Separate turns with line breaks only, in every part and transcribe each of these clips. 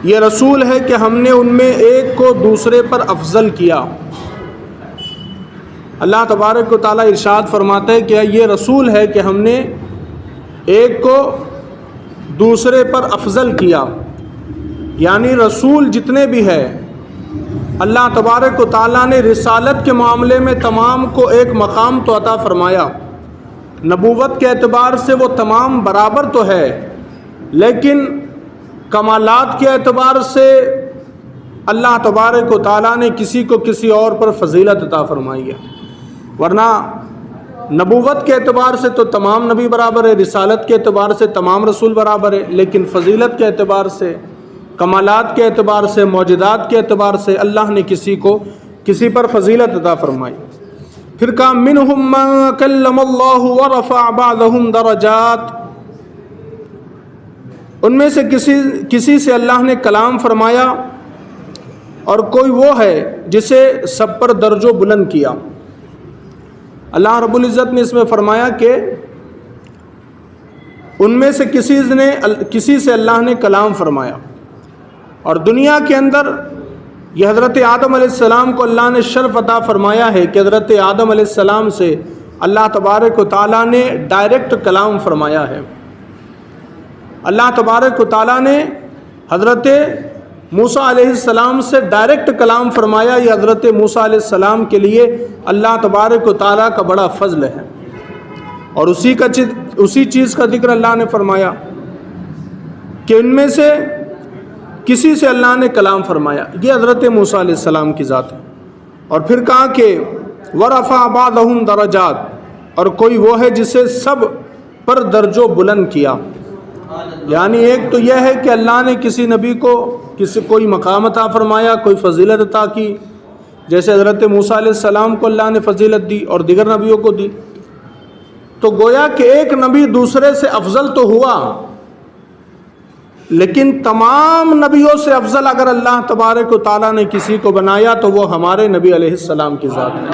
یہ رسول ہے کہ ہم نے ان میں ایک کو دوسرے پر افضل کیا۔ اللہ تبارک و تعالیٰ ارشاد فرماتا ہے کہ یہ رسول ہے کہ ہم نے ایک کو دوسرے پر افضل کیا، یعنی رسول جتنے بھی ہیں اللہ تبارک و تعالیٰ نے رسالت کے معاملے میں تمام کو ایک مقام تو عطا فرمایا۔ نبوت کے اعتبار سے وہ تمام برابر تو ہے، لیکن کمالات کے اعتبار سے اللہ تبارک و تعالیٰ نے کسی کو کسی اور پر فضیلت عطا فرمائی ہے، ورنہ نبوت کے اعتبار سے تو تمام نبی برابر ہے، رسالت کے اعتبار سے تمام رسول برابر ہے، لیکن فضیلت کے اعتبار سے، کمالات کے اعتبار سے، معجزات کے اعتبار سے اللہ نے کسی کو کسی پر فضیلت عطا فرمائی۔ پھر کہا منہم من کلم اللہ ورفع بعضهم درجات، ان میں سے کسی سے اللہ نے کلام فرمایا اور کوئی وہ ہے جسے سب پر درجو بلند کیا۔ اللہ رب العزت نے اس میں فرمایا کہ ان میں سے کسی سے اللہ نے کلام فرمایا، اور دنیا کے اندر یہ حضرت آدم علیہ السلام کو اللہ نے شرف عطا فرمایا ہے کہ حضرت آدم علیہ السلام سے اللہ تبارک و تعالیٰ نے ڈائریکٹ کلام فرمایا ہے۔ اللہ تبارک و تعالیٰ نے حضرت موسیٰ علیہ السلام سے ڈائریکٹ کلام فرمایا، یہ حضرت موسیٰ علیہ السلام کے لیے اللہ تبارک و تعالیٰ کا بڑا فضل ہے، اور اسی چیز کا ذکر اللہ نے فرمایا کہ ان میں سے کسی سے اللہ نے کلام فرمایا، یہ حضرت موسیٰ علیہ السلام کی ذات ہے۔ اور پھر کہا کہ ورفع بعضهم درجات، اور کوئی وہ ہے جسے سب پر درجو بلند کیا، یعنی ایک تو یہ ہے کہ اللہ نے کسی نبی کو کوئی مقام عطا فرمایا، کوئی فضیلت عطا کی، جیسے حضرت موسیٰ علیہ السلام کو اللہ نے فضیلت دی اور دیگر نبیوں کو دی، تو گویا کہ ایک نبی دوسرے سے افضل تو ہوا، لیکن تمام نبیوں سے افضل اگر اللہ تبارک و تعالیٰ نے کسی کو بنایا تو وہ ہمارے نبی علیہ السلام کی ذات ہے،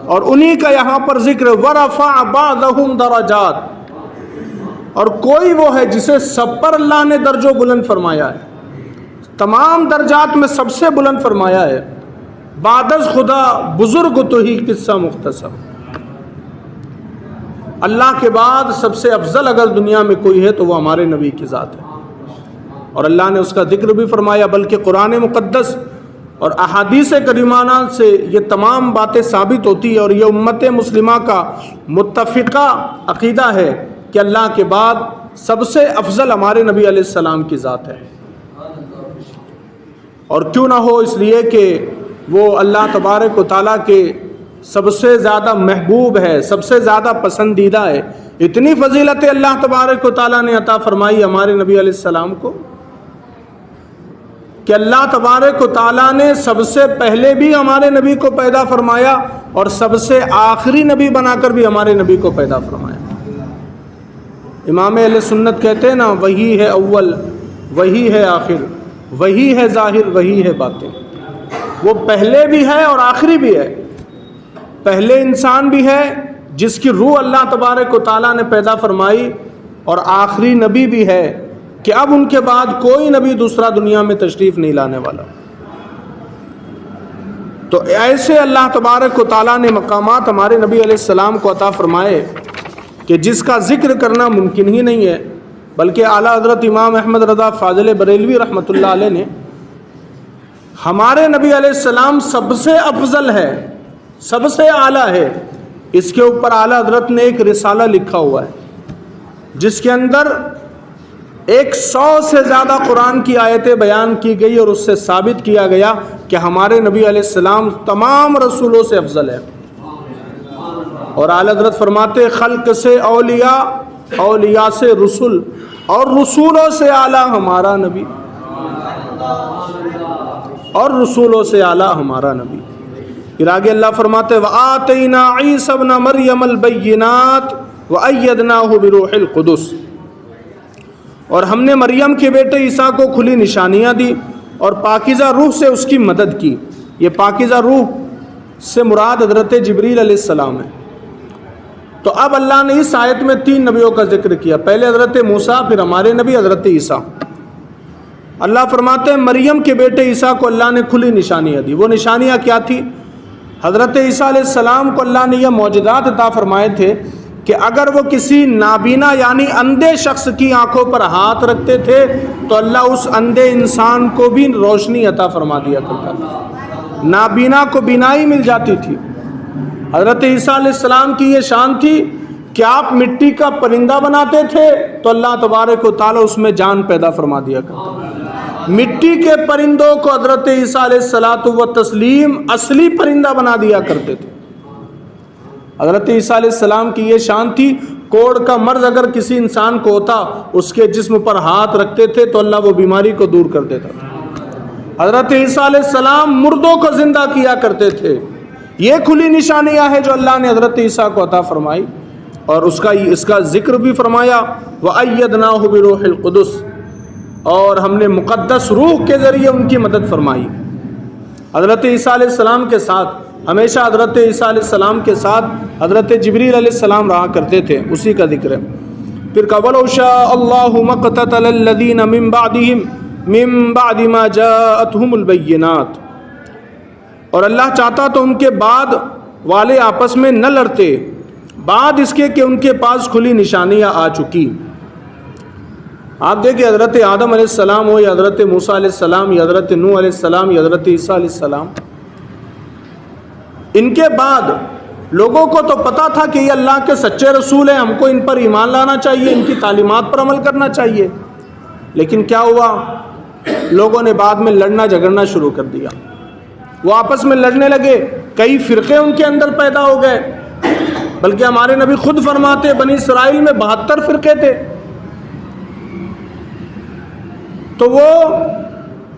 اور انہی کا یہاں پر ذکر ورفع بعضهم درجات، اور کوئی وہ ہے جسے سب پر اللہ نے درجو بلند فرمایا ہے، تمام درجات میں سب سے بلند فرمایا ہے۔ بعد از خدا بزرگ تو ہی قصہ مختصر، اللہ کے بعد سب سے افضل اگر دنیا میں کوئی ہے تو وہ ہمارے نبی کی ذات ہے، اور اللہ نے اس کا ذکر بھی فرمایا، بلکہ قرآن مقدس اور احادیث کریمانہ سے یہ تمام باتیں ثابت ہوتی ہے، اور یہ امت مسلمہ کا متفقہ عقیدہ ہے کہ اللہ کے بعد سب سے افضل ہمارے نبی علیہ السلام کی ذات ہے، اور کیوں نہ ہو، اس لیے کہ وہ اللہ تبارک و تعالیٰ کے سب سے زیادہ محبوب ہے، سب سے زیادہ پسندیدہ ہے۔ اتنی فضیلتیں اللہ تبارک و تعالیٰ نے عطا فرمائی ہمارے نبی علیہ السلام کو کہ اللہ تبارک و تعالیٰ نے سب سے پہلے بھی ہمارے نبی کو پیدا فرمایا، اور سب سے آخری نبی بنا کر بھی ہمارے نبی کو پیدا فرمایا۔ امام اہل سنت کہتے ہیں نا، وہی ہے اول، وہی ہے آخر، وہی ہے ظاہر، وہی ہے باطن۔ وہ پہلے بھی ہے اور آخری بھی ہے، پہلے انسان بھی ہے جس کی روح اللہ تبارک و تعالیٰ نے پیدا فرمائی، اور آخری نبی بھی ہے کہ اب ان کے بعد کوئی نبی دوسرا دنیا میں تشریف نہیں لانے والا۔ تو ایسے اللہ تبارک و تعالیٰ نے مقامات ہمارے نبی علیہ السلام کو عطا فرمائے کہ جس کا ذکر کرنا ممکن ہی نہیں ہے، بلکہ اعلیٰ حضرت امام احمد رضا فاضل بریلوی رحمۃ اللہ علیہ نے ہمارے نبی علیہ السلام سب سے افضل ہے، سب سے اعلیٰ ہے، اس کے اوپر اعلیٰ حضرت نے ایک رسالہ لکھا ہوا ہے جس کے اندر 100 سے زیادہ قرآن کی آیتیں بیان کی گئی، اور اس سے ثابت کیا گیا کہ ہمارے نبی علیہ السلام تمام رسولوں سے افضل ہے۔ اور اعلیٰ حضرت فرماتے خلق سے اولیاء، اولیاء سے رسول، اور رسولوں سے اعلیٰ ہمارا نبی، اور رسولوں سے اعلیٰ ہمارا نبی۔ پھر آگے اللہ فرماتے وَآتَيْنَا عِيسَى ابْنَ مَرْيَمَ الْبَيِّنَاتِ وَأَيَّدْنَاهُ بِرُوحِ الْقُدُسِ، اور ہم نے مریم کے بیٹے عیسیٰ کو کھلی نشانیاں دی اور پاکیزہ روح سے اس کی مدد کی۔ یہ پاکیزہ روح سے مراد حضرت جبریل علیہ السلام ہے۔ تو اب اللہ نے اس آیت میں 3 نبیوں کا ذکر کیا، پہلے حضرت موسیٰ، پھر ہمارے نبی حضرت عیسیٰ۔ اللہ فرماتے ہیں مریم کے بیٹے عیسیٰ کو اللہ نے کھلی نشانیاں دی. وہ نشانیاں کیا تھی؟ حضرت عیسیٰ علیہ السلام کو اللہ نے یہ معجزات عطا فرمائے تھے کہ اگر وہ کسی نابینا یعنی اندھے شخص کی آنکھوں پر ہاتھ رکھتے تھے تو اللہ اس اندھے انسان کو بھی روشنی عطا فرما دیا کرتا تھا، نابینا کو بینائی مل جاتی تھی. حضرت عیسیٰ علیہ السلام کی یہ شان تھی کہ آپ مٹی کا پرندہ بناتے تھے تو اللہ تبارک و تعالیٰ اس میں جان پیدا فرما دیا کرتا. مٹی کے پرندوں کو حضرت عیسیٰ علیہ الصلاۃ والتسلیم اصلی پرندہ بنا دیا کرتے تھے. حضرت عیسیٰ علیہ السلام کی یہ شان تھی، کوڑ کا مرض اگر کسی انسان کو ہوتا اس کے جسم پر ہاتھ رکھتے تھے تو اللہ وہ بیماری کو دور کر دیتا تھا. حضرت عیسیٰ علیہ السلام مردوں کو زندہ کیا کرتے تھے. یہ کھلی نشانیاں ہے جو اللہ نے حضرت عیسیٰ کو عطا فرمائی، اور اس کا ذکر بھی فرمایا وَأَيَّدْنَاهُ بِرُوحِ الْقُدُسِ، اور ہم نے مقدس روح کے ذریعے ان کی مدد فرمائی. حضرت عیسیٰ علیہ السلام کے ساتھ ہمیشہ حضرت عیسیٰ علیہ السلام کے ساتھ حضرت جبریل علیہ السلام رہا کرتے تھے، اسی کا ذکر ہے. پھر کہ وَلَوْ شَاءَ اللَّهُ مَا اقْتَتَلَ الَّذِينَ مِن بَعْدِ مَا جَاءَتْهُمُ الْبَيِّنَاتُ، اور اللہ چاہتا تو ان کے بعد والے آپس میں نہ لڑتے بعد اس کے کہ ان کے پاس کھلی نشانیاں آ چکی. آپ دیکھیں حضرت آدم علیہ السلام ہو یا حضرت موسیٰ علیہ السلام یا حضرت نوح علیہ السلام یا حضرت عیسیٰ علیہ السلام، ان کے بعد لوگوں کو تو پتہ تھا کہ یہ اللہ کے سچے رسول ہیں، ہم کو ان پر ایمان لانا چاہیے، ان کی تعلیمات پر عمل کرنا چاہیے. لیکن کیا ہوا؟ لوگوں نے بعد میں لڑنا جھگڑنا شروع کر دیا. وہ آپس میں لڑنے لگے، کئی فرقے ان کے اندر پیدا ہو گئے. بلکہ ہمارے نبی خود فرماتے بنی اسرائیل میں 72 فرقے تھے. تو وہ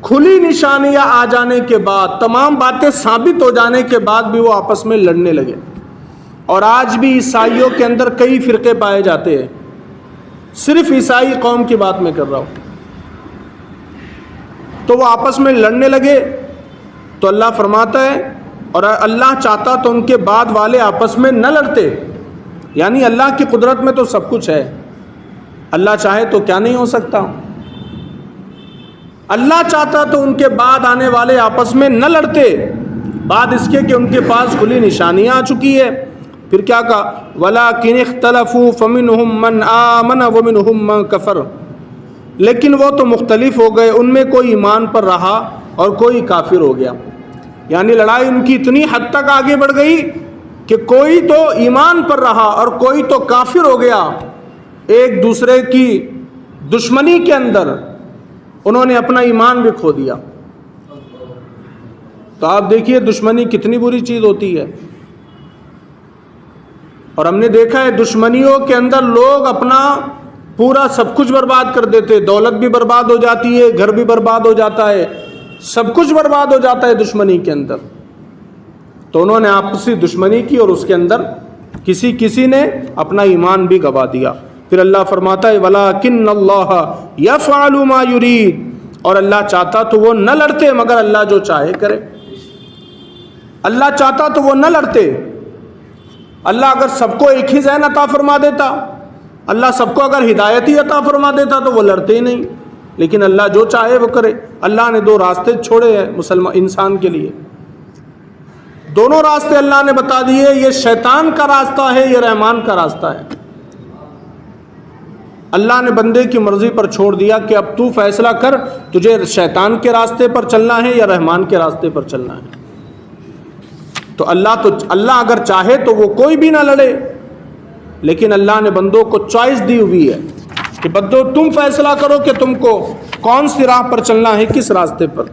کھلی نشانیاں آ جانے کے بعد، تمام باتیں ثابت ہو جانے کے بعد بھی وہ آپس میں لڑنے لگے. اور آج بھی عیسائیوں کے اندر کئی فرقے پائے جاتے ہیں. صرف عیسائی قوم کی بات میں کر رہا ہوں. تو وہ آپس میں لڑنے لگے تو اللہ فرماتا ہے اور اللہ چاہتا تو ان کے بعد والے آپس میں نہ لڑتے. یعنی اللہ کی قدرت میں تو سب کچھ ہے، اللہ چاہے تو کیا نہیں ہو سکتا. اللہ چاہتا تو ان کے بعد آنے والے آپس میں نہ لڑتے بعد اس کے کہ ان کے پاس کھلی نشانیاں آ چکی ہے. پھر کیا کہا؟ وَلَٰكِنِ اخْتَلَفُوا فَمِنْهُمْ مَنْ آمَنَ وَمِنْهُمْ مَنْ كَفَرَ، لیکن وہ تو مختلف ہو گئے، ان میں کوئی ایمان پر رہا اور کوئی کافر ہو گیا. یعنی لڑائی ان کی اتنی حد تک آگے بڑھ گئی کہ کوئی تو ایمان پر رہا اور کوئی تو کافر ہو گیا. ایک دوسرے کی دشمنی کے اندر انہوں نے اپنا ایمان بھی کھو دیا. تو آپ دیکھیے دشمنی کتنی بری چیز ہوتی ہے. اور ہم نے دیکھا ہے دشمنیوں کے اندر لوگ اپنا پورا سب کچھ برباد کر دیتے. دولت بھی برباد ہو جاتی ہے، گھر بھی برباد ہو جاتا ہے، سب کچھ برباد ہو جاتا ہے دشمنی کے اندر. تو انہوں نے آپسی دشمنی کی اور اس کے اندر کسی نے اپنا ایمان بھی گوا دیا. پھر اللہ فرماتا ہے وَلَٰكِنَّ اللَّهَ يَفْعَلُ مَا يُرِيدُ، اور اللہ چاہتا تو وہ نہ لڑتے مگر اللہ جو چاہے کرے. اللہ چاہتا تو وہ نہ لڑتے. اللہ اگر سب کو ایک ہی ذہن عطا فرما دیتا، اللہ سب کو اگر ہدایت ہی عطا فرما دیتا تو وہ لڑتے ہی نہیں. لیکن اللہ جو چاہے وہ کرے. اللہ نے 2 راستے چھوڑے ہیں مسلمان انسان کے لیے. دونوں راستے اللہ نے بتا دیے، یہ شیطان کا راستہ ہے، یہ رحمان کا راستہ ہے. اللہ نے بندے کی مرضی پر چھوڑ دیا کہ اب تو فیصلہ کر، تجھے شیطان کے راستے پر چلنا ہے یا رحمان کے راستے پر چلنا ہے. تو اللہ اگر چاہے تو وہ کوئی بھی نہ لڑے، لیکن اللہ نے بندوں کو چوائس دی ہوئی ہے کہ بندو تم فیصلہ کرو کہ تم کو کون سی راہ پر چلنا ہے، کس راستے پر.